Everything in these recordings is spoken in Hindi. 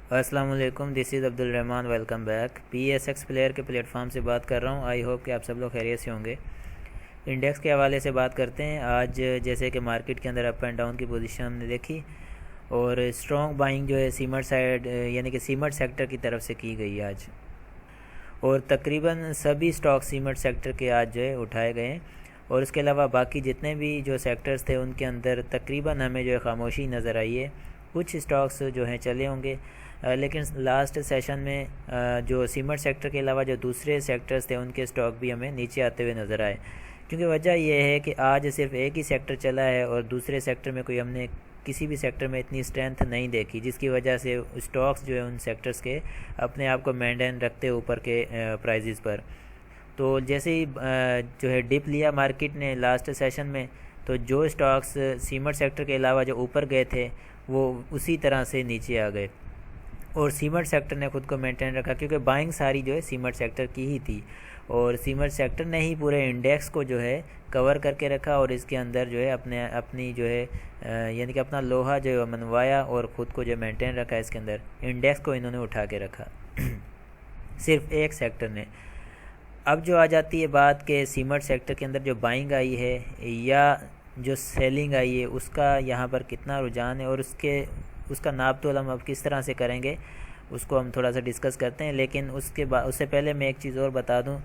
अस्सलाम वालेकुम, this is Abdul Rahman. Welcome back. PSX player के प्लेटफॉर्म से बात कर रहा हूँ। आई होप कि आप सब लोग खैरियत से होंगे। इंडेक्स के हवाले से बात करते हैं। आज जैसे कि मार्केट के अंदर अप एंड डाउन की पोजीशन हमने देखी और स्ट्रॉन्ग बाइंग जो है सीमेंट साइड यानी कि सीमेंट सेक्टर की तरफ से की गई आज, और तकरीबन सभी स्टॉक सीमेंट सेक्टर के आज जो है उठाए गए हैं। और उसके अलावा बाकी जितने भी जो सेक्टर्स थे उनके अंदर तकरीबन हमें जो है खामोशी नज़र आई है। कुछ स्टॉक्स जो हैं चले होंगे, लेकिन लास्ट सेशन में जो सीमेंट सेक्टर के अलावा जो दूसरे सेक्टर्स थे उनके स्टॉक भी हमें नीचे आते हुए नज़र आए। क्योंकि वजह यह है कि आज सिर्फ एक ही सेक्टर चला है और दूसरे सेक्टर में कोई हमने किसी भी सेक्टर में इतनी स्ट्रेंथ नहीं देखी, जिसकी वजह से स्टॉक्स जो है उन सेक्टर्स के अपने आप को मेंटेन रखते ऊपर के प्राइजेज़ पर। तो जैसे ही जो है डिप लिया मार्केट ने लास्ट सेशन में, तो जो स्टॉक्स सीमेंट सेक्टर के अलावा जो ऊपर गए थे वो उसी तरह से नीचे आ गए और सीमेंट सेक्टर ने ख़ुद को मेंटेन रखा, क्योंकि बाइंग सारी जो है सीमेंट सेक्टर की ही थी और सीमेंट सेक्टर ने ही पूरे इंडेक्स को जो है कवर करके रखा और इसके अंदर जो है अपनी जो है यानी कि अपना लोहा जो है मनवाया और ख़ुद को जो मेंटेन रखा। इसके अंदर इंडेक्स को इन्होंने उठा के रखा सिर्फ एक सेक्टर ने। अब जो आ जाती है बात के सीमेंट सेक्टर के अंदर जो बाइंग आई है या जो सेलिंग आई है उसका यहाँ पर कितना रुझान है और उसका नाप तोल हम अब किस तरह से करेंगे उसको हम थोड़ा सा डिस्कस करते हैं। लेकिन उससे पहले मैं एक चीज़ और बता दूं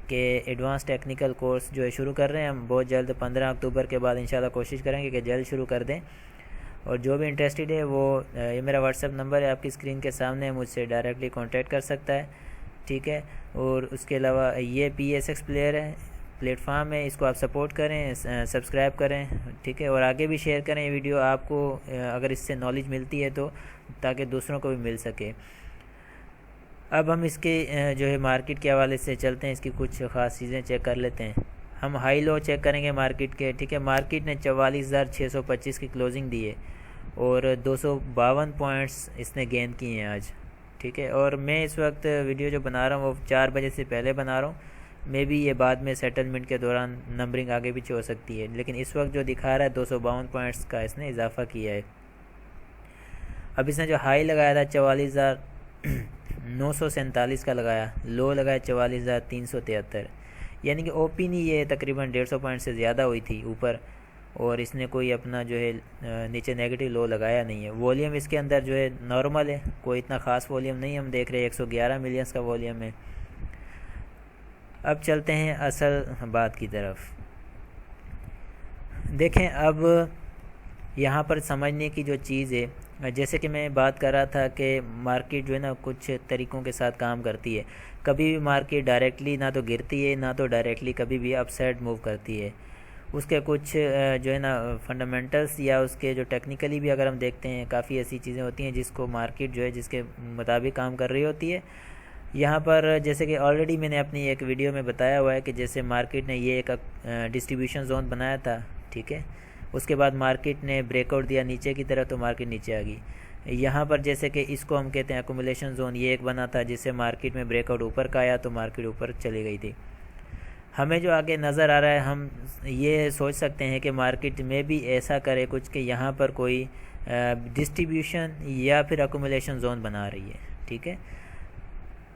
कि एडवांस टेक्निकल कोर्स जो है शुरू कर रहे हैं हम बहुत जल्द। 15 अक्टूबर के बाद इंशाल्लाह कोशिश करेंगे कि जल्द शुरू कर दें। और जो भी इंटरेस्टेड है वो ये मेरा व्हाट्सएप नंबर है आपकी स्क्रीन के सामने, मुझसे डायरेक्टली कॉन्टैक्ट कर सकता है, ठीक है। और उसके अलावा ये PSX प्लेयर है, प्लेटफॉर्म है, इसको आप सपोर्ट करें, सब्सक्राइब करें, ठीक है। और आगे भी शेयर करें ये वीडियो आपको अगर इससे नॉलेज मिलती है तो, ताकि दूसरों को भी मिल सके। अब हम इसके जो है मार्केट के हवाले से चलते हैं, इसकी कुछ ख़ास चीज़ें चेक कर लेते हैं। हम हाई लो चेक करेंगे मार्केट के, ठीक है। मार्केट ने 44,625 की क्लोजिंग दी है और 252 पॉइंट्स इसने गेन किए हैं आज, ठीक है। और मैं इस वक्त वीडियो जो बना रहा हूँ वो 4 बजे से पहले बना रहा हूँ। मे भी ये बाद में सेटलमेंट के दौरान नंबरिंग आगे पीछे हो सकती है, लेकिन इस वक्त जो दिखा रहा है 252 पॉइंट्स का इसने इजाफा किया है। अब इसने जो हाई लगाया था 44,947 का लगाया, लो लगाया 44,373, यानी कि ओपन ही ये तकरीबन 150 पॉइंट से ज़्यादा हुई थी ऊपर और इसने कोई अपना जो है नीचे नेगेटिव लो लगाया नहीं है। वॉल्यूम इसके अंदर जो है नॉर्मल है, कोई इतना ख़ास वॉल्यूम नहीं हम देख रहे हैं, 111 मिलियंस का वॉल्यूम है। अब चलते हैं असल बात की तरफ। देखें अब यहाँ पर समझने की जो चीज़ है, जैसे कि मैं बात कर रहा था कि मार्केट जो है ना कुछ तरीक़ों के साथ काम करती है। कभी भी मार्केट डायरेक्टली ना तो गिरती है ना तो डायरेक्टली कभी भी अपसाइड मूव करती है। उसके कुछ जो है ना फंडामेंटल्स या उसके जो टेक्निकली भी अगर हम देखते हैं काफ़ी ऐसी चीज़ें होती हैं जिसको मार्केट जो है जिसके मुताबिक काम कर रही होती है। यहाँ पर जैसे कि ऑलरेडी मैंने अपनी एक वीडियो में बताया हुआ है कि जैसे मार्केट ने ये एक डिस्ट्रीब्यूशन जोन बनाया था, ठीक है। उसके बाद मार्केट ने ब्रेकआउट दिया नीचे की तरफ तो मार्केट नीचे आ गई। यहाँ पर जैसे कि इसको हम कहते हैं एक्यूमुलेशन जोन, ये एक बना था जिससे मार्केट में ब्रेकआउट ऊपर का आया तो मार्केट ऊपर चली गई थी। हमें जो आगे नज़र आ रहा है हम ये सोच सकते हैं कि मार्केट में भी ऐसा करे कुछ कि यहाँ पर कोई डिस्ट्रीब्यूशन या फिर एक्यूमुलेशन जोन बना रही है, ठीक है।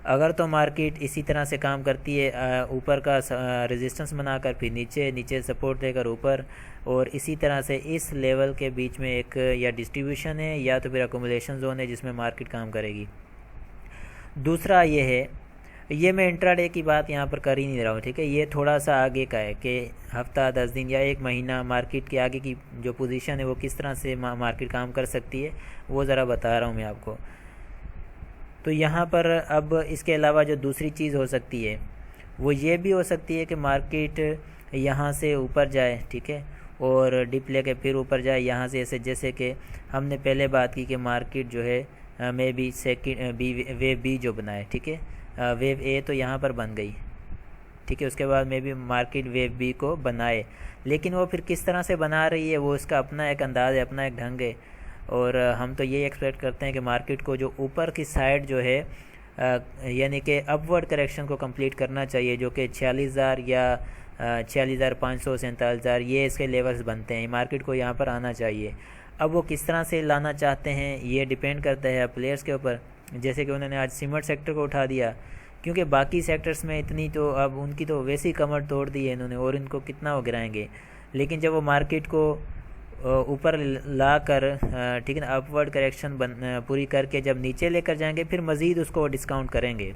अगर तो मार्केट इसी तरह से काम करती है, ऊपर का रेजिस्टेंस बनाकर फिर नीचे सपोर्ट देकर ऊपर, और इसी तरह से इस लेवल के बीच में एक या डिस्ट्रीब्यूशन है या तो फिर एक्यूमुलेशन जोन है जिसमें मार्केट काम करेगी। दूसरा ये है, ये मैं इंट्राडे की बात यहाँ पर कर ही नहीं रहा हूँ, ठीक है। ये थोड़ा सा आगे का है कि हफ्ता 10 दिन या 1 महीना मार्केट के आगे की जो पोजीशन है वो किस तरह से मार्केट काम कर सकती है वो ज़रा बता रहा हूँ मैं आपको। तो यहाँ पर अब इसके अलावा जो दूसरी चीज़ हो सकती है वो ये भी हो सकती है कि मार्केट यहाँ से ऊपर जाए, ठीक है, और डिप लेके फिर ऊपर जाए यहाँ से, ऐसे जैसे कि हमने पहले बात की कि मार्केट जो है मे बी वेव बी जो बनाए, ठीक है, वेव ए तो यहाँ पर बन गई, ठीक है। उसके बाद मे बी मार्केट वेव बी को बनाए, लेकिन वो फिर किस तरह से बना रही है वो इसका अपना एक अंदाज़ है, अपना एक ढंग है। और हम तो ये एक्सपेक्ट करते हैं कि मार्केट को जो ऊपर की साइड जो है यानी कि अपवर्ड करेक्शन को कंप्लीट करना चाहिए, जो कि 46,000 या 46,500 47,000 ये इसके लेवल्स बनते हैं। मार्केट को यहाँ पर आना चाहिए। अब वो किस तरह से लाना चाहते हैं ये डिपेंड करता है प्लेयर्स के ऊपर, जैसे कि उन्होंने आज सीमेंट सेक्टर को उठा दिया, क्योंकि बाकी सेक्टर्स में इतनी तो अब उनकी तो वैसे ही कमर तोड़ दी है इन्होंने, और इनको कितना वो गिराएंगे। लेकिन जब वो मार्केट को ऊपर ला कर ठीक है ना, अपवर्ड करेक्शन पूरी करके जब नीचे लेकर जाएंगे, फिर मज़ीद उसको डिस्काउंट करेंगे।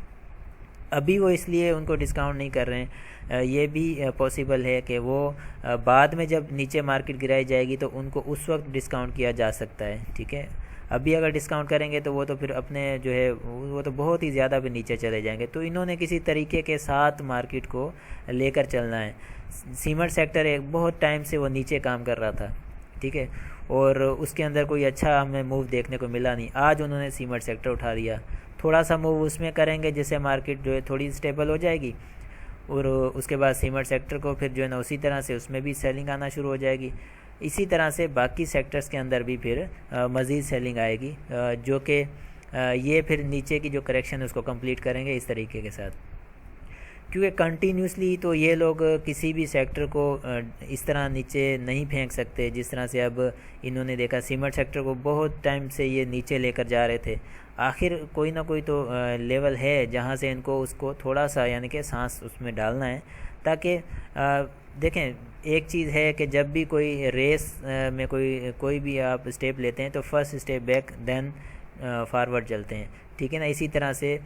अभी वो इसलिए उनको डिस्काउंट नहीं कर रहे हैं, ये भी पॉसिबल है कि वो बाद में जब नीचे मार्केट गिराई जाएगी तो उनको उस वक्त डिस्काउंट किया जा सकता है। ठीक है, अभी अगर डिस्काउंट करेंगे तो वो तो फिर अपने जो है वो तो बहुत ही ज़्यादा भी नीचे चले जाएंगे। तो इन्होंने किसी तरीके के साथ मार्केट को लेकर चलना है। सीमेंट सेक्टर एक बहुत टाइम से वो नीचे काम कर रहा था, ठीक है, और उसके अंदर कोई अच्छा हमें मूव देखने को मिला नहीं। आज उन्होंने सीमेंट सेक्टर उठा दिया, थोड़ा सा मूव उसमें करेंगे जिससे मार्केट जो है थोड़ी स्टेबल हो जाएगी, और उसके बाद सीमेंट सेक्टर को फिर जो है ना उसी तरह से उसमें भी सेलिंग आना शुरू हो जाएगी। इसी तरह से बाकी सेक्टर्स के अंदर भी फिर मज़ीद सेलिंग आएगी, जो कि ये फिर नीचे की जो करेक्शन है उसको कंप्लीट करेंगे इस तरीके के साथ। क्योंकि कंटिन्यूसली तो ये लोग किसी भी सेक्टर को इस तरह नीचे नहीं फेंक सकते जिस तरह से अब इन्होंने देखा। सीमेंट सेक्टर को बहुत टाइम से ये नीचे लेकर जा रहे थे, आखिर कोई ना कोई तो लेवल है जहाँ से इनको उसको थोड़ा सा यानी कि सांस उसमें डालना है, ताकि देखें एक चीज़ है कि जब भी कोई रेस में कोई भी आप स्टेप लेते हैं तो first step back then forward चलते हैं, ठीक है ना। इसी तरह से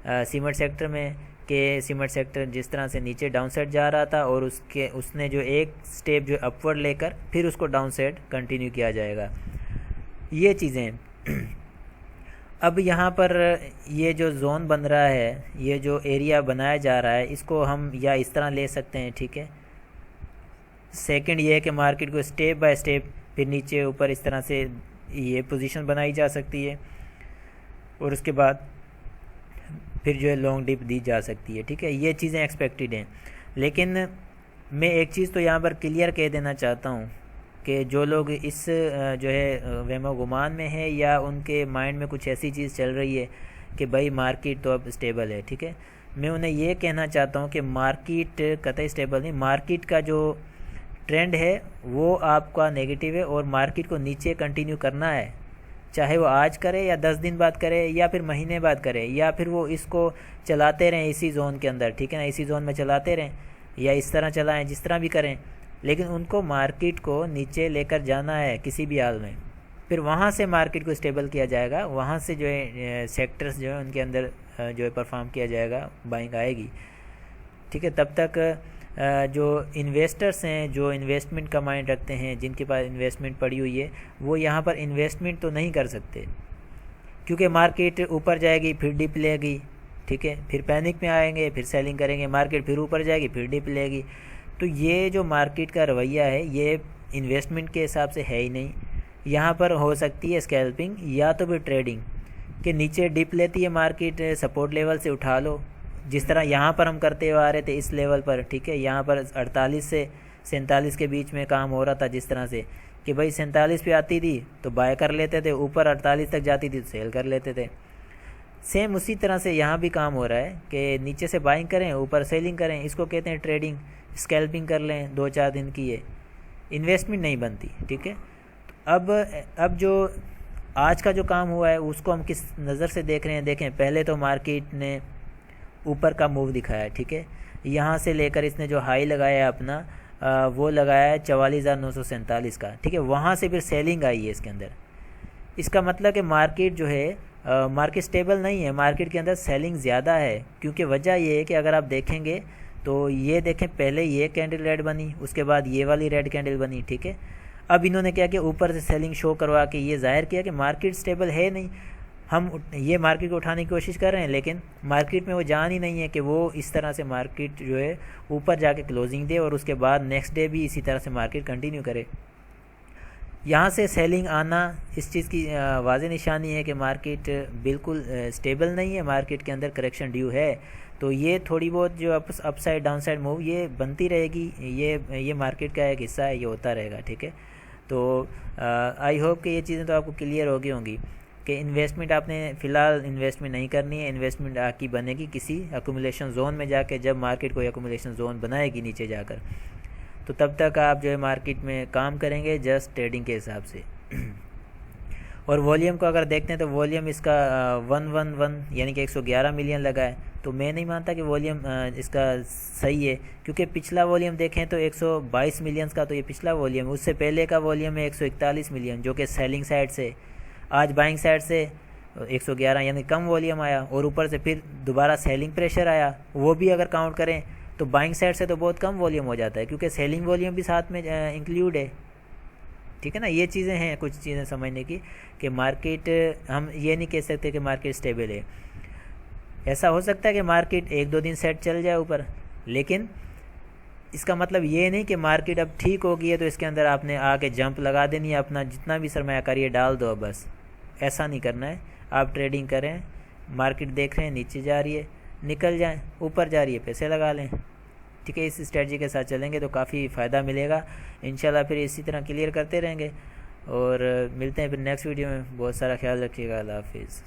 सीमेंट सेक्टर में कि सीमेंट सेक्टर जिस तरह से नीचे डाउन साइड जा रहा था और उसने जो एक स्टेप जो अपवर्ड लेकर फिर उसको डाउन साइड कंटिन्यू किया जाएगा, ये चीज़ें। अब यहाँ पर ये जो जोन बन रहा है, ये जो एरिया बनाया जा रहा है, इसको हम या इस तरह ले सकते हैं, ठीक है। सेकंड ये है कि मार्केट को स्टेप बाय स्टेप फिर नीचे ऊपर इस तरह से ये पोजीशन बनाई जा सकती है, और उसके बाद फिर जो है लॉन्ग डिप दी जा सकती है, ठीक है। ये चीज़ें एक्सपेक्टेड हैं। लेकिन मैं एक चीज़ तो यहाँ पर क्लियर कह देना चाहता हूँ कि जो लोग इस जो है वहमो गुमान में है या उनके माइंड में कुछ ऐसी चीज़ चल रही है कि भाई मार्केट तो अब स्टेबल है, ठीक है, मैं उन्हें ये कहना चाहता हूँ कि मार्केट कतई स्टेबल नहीं। मार्केट का जो ट्रेंड है वो आपका नेगेटिव है, और मार्केट को नीचे कंटिन्यू करना है, चाहे वो आज करे या 10 दिन बाद करे या फिर महीने बाद करे, या फिर वो इसको चलाते रहें इसी जोन के अंदर, ठीक है ना, इसी जोन में चलाते रहें या इस तरह चलाएं, जिस तरह भी करें, लेकिन उनको मार्केट को नीचे लेकर जाना है किसी भी हाल में। फिर वहाँ से मार्केट को स्टेबल किया जाएगा, वहाँ से जो है सेक्टर्स जो है उनके अंदर जो है परफॉर्म किया जाएगा, बाइंग आएगी, ठीक है। तब तक जो इन्वेस्टर्स हैं, जो इन्वेस्टमेंट का माइंड रखते हैं, जिनके पास इन्वेस्टमेंट पड़ी हुई है, वो यहाँ पर इन्वेस्टमेंट तो नहीं कर सकते, क्योंकि मार्केट ऊपर जाएगी फिर डिप लेगी, ठीक है, फिर पैनिक में आएंगे, फिर सेलिंग करेंगे, मार्केट फिर ऊपर जाएगी फिर डिप लेगी। तो ये जो मार्केट का रवैया है ये इन्वेस्टमेंट के हिसाब से है ही नहीं। यहाँ पर हो सकती है स्कैल्पिंग या तो फिर ट्रेडिंग, कि नीचे डिप लेती है मार्केट, सपोर्ट लेवल से उठा लो, जिस तरह यहाँ पर हम करते हुए आ रहे थे इस लेवल पर, ठीक है। यहाँ पर 48 से 47 के बीच में काम हो रहा था, जिस तरह से कि भाई 47 पे आती थी तो बाय कर लेते थे, ऊपर 48 तक जाती थी तो सेल कर लेते थे। सेम उसी तरह से यहाँ भी काम हो रहा है कि नीचे से बाइंग करें, ऊपर सेलिंग करें, इसको कहते हैं ट्रेडिंग। स्कैल्पिंग कर लें 2-4 दिन की, ये इन्वेस्टमेंट नहीं बनती, ठीक है। अब जो आज का जो काम हुआ है उसको हम किस नज़र से देख रहे हैं। देखें, पहले तो मार्केट ने ऊपर का मूव दिखाया, ठीक है, यहाँ से लेकर इसने जो हाई लगाया है अपना वो लगाया है 44,947 का, ठीक है। वहाँ से फिर सेलिंग आई है इसके अंदर। इसका मतलब कि मार्केट जो है मार्केट स्टेबल नहीं है, मार्केट के अंदर सेलिंग ज़्यादा है। क्योंकि वजह ये है कि अगर आप देखेंगे तो ये देखें, पहले ये कैंडल रेड बनी, उसके बाद ये वाली रेड कैंडल बनी, ठीक है। अब इन्होंने क्या किया, ऊपर से सेलिंग शो करवा के ये जाहिर किया कि मार्केट स्टेबल है नहीं। हम ये मार्केट को उठाने की कोशिश कर रहे हैं, लेकिन मार्केट में वो जान ही नहीं है कि वो इस तरह से मार्केट जो है ऊपर जाके क्लोजिंग दे और उसके बाद नेक्स्ट डे भी इसी तरह से मार्केट कंटिन्यू करे। यहाँ से सेलिंग आना इस चीज़ की वाज़ेह निशानी है कि मार्केट बिल्कुल स्टेबल नहीं है, मार्केट के अंदर करेक्शन ड्यू है। तो ये थोड़ी बहुत जो अपसाइड डाउनसाइड मूव ये बनती रहेगी, ये मार्केट का एक हिस्सा है, ये होता रहेगा, ठीक है। तो आई होप कि ये चीज़ें तो आपको क्लियर हो गई होंगी कि इन्वेस्टमेंट आपने फ़िलहाल इन्वेस्टमेंट नहीं करनी है। इन्वेस्टमेंट आपकी बनेगी किसी अक्यूमुलेशन जोन में जाके, जब मार्केट कोई अक्यूमुलेशन जोन बनाएगी नीचे जाकर, तो तब तक आप जो है मार्केट में काम करेंगे जस्ट ट्रेडिंग के हिसाब से। और वॉल्यूम को अगर देखते हैं तो वॉल्यूम इसका 111 यानी कि 111 मिलियन लगा है। तो मैं नहीं मानता कि वॉल्यूम इसका सही है, क्योंकि पिछला वॉल्यूम देखें तो 122 मिलियंस का तो ये पिछला वॉल्यूम है। उससे पहले का वॉल्यूम है 141 मिलियन, जो कि सेलिंग साइड से। आज बाइंग साइड से 111 यानी कम वॉल्यूम आया, और ऊपर से फिर दोबारा सेलिंग प्रेशर आया। वो भी अगर काउंट करें तो बाइंग साइड से तो बहुत कम वॉल्यूम हो जाता है, क्योंकि सेलिंग वॉल्यूम भी साथ में इंक्लूड है। ठीक है ना, ये चीज़ें हैं कुछ चीज़ें समझने की कि मार्केट, हम ये नहीं कह सकते कि मार्केट स्टेबल है। ऐसा हो सकता है कि मार्केट 1-2 दिन सेट चल जाए ऊपर, लेकिन इसका मतलब ये नहीं कि मार्केट अब ठीक हो गई है तो इसके अंदर आपने आके जंप लगा देनी है, अपना जितना भी सरमायाकारी डाल दो बस। ऐसा नहीं करना है। आप ट्रेडिंग करें, मार्केट देख रहे हैं नीचे जा रही है, निकल जाएं, ऊपर जा रही है पैसे लगा लें। ठीक है, इस स्ट्रेटजी के साथ चलेंगे तो काफ़ी फ़ायदा मिलेगा इंशाल्लाह। फिर इसी तरह क्लियर करते रहेंगे और मिलते हैं फिर नेक्स्ट वीडियो में। बहुत सारा ख्याल रखिएगा। अल्लाह हाफिज़।